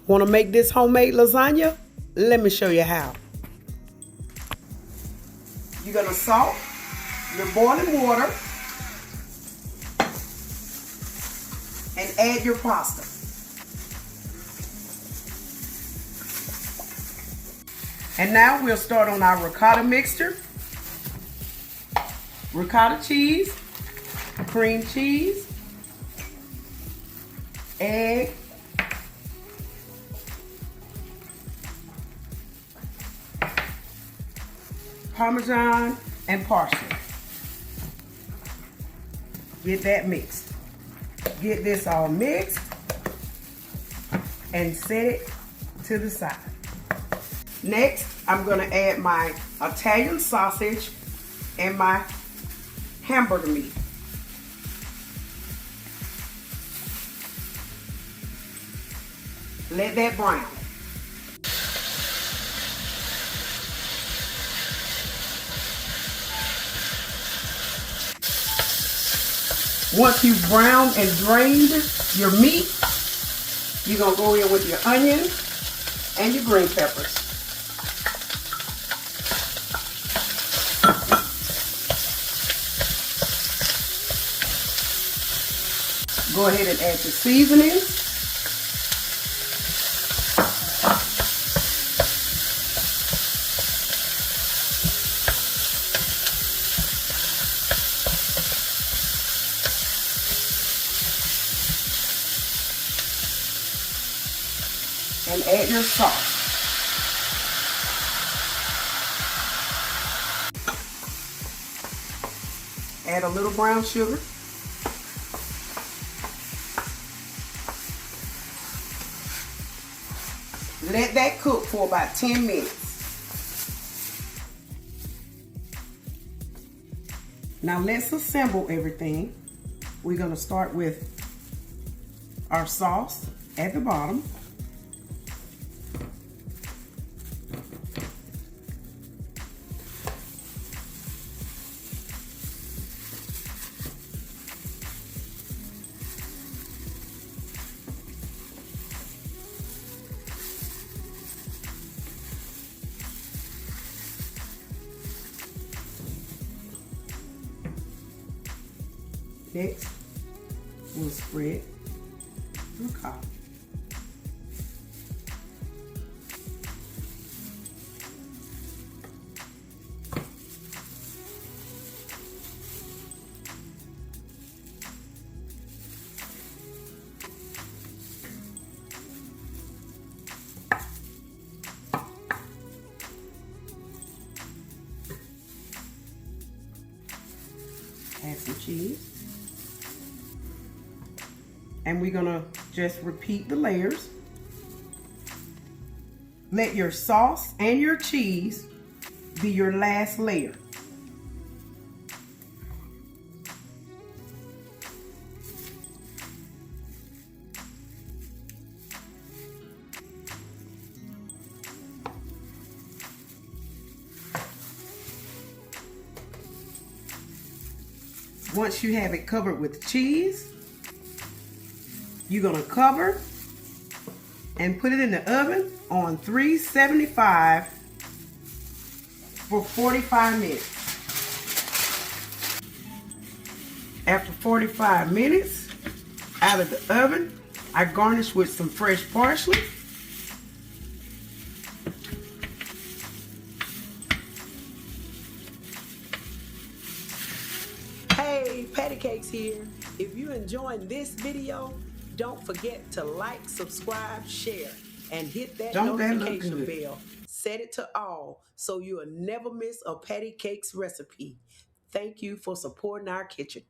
Want to make this homemade lasagna? Let me show you how. You're going to salt your boiling water and add your pasta. And now we'll start on our ricotta mixture. Ricotta cheese, cream cheese, egg, Parmesan, and parsley. Get that mixed. Get this all mixed and set it to the side. Next, I'm going to add my Italian sausage and my hamburger meat. Let that brown. Once you've browned and drained your meat, you're going to go in with your onion and your green peppers. Go ahead and add your seasoning. And add your sauce. Add a little brown sugar. Let that cook for about 10 minutes. Now let's assemble everything. We're going to start with our sauce at the bottom. Next, we'll spread ricotta. Add some cheese. And we're gonna just repeat the layers. Let your sauce and your cheese be your last layer. Once you have it covered with cheese, you're gonna cover and put it in the oven on 375 for 45 minutes. After 45 minutes out of the oven, I garnish with some fresh parsley. Hey, PattyKakes here. If you're enjoying this video, don't forget to like, subscribe, share, and hit that notification bell. Set it to all so you'll never miss a PattyKakes recipe. Thank you for supporting our kitchen.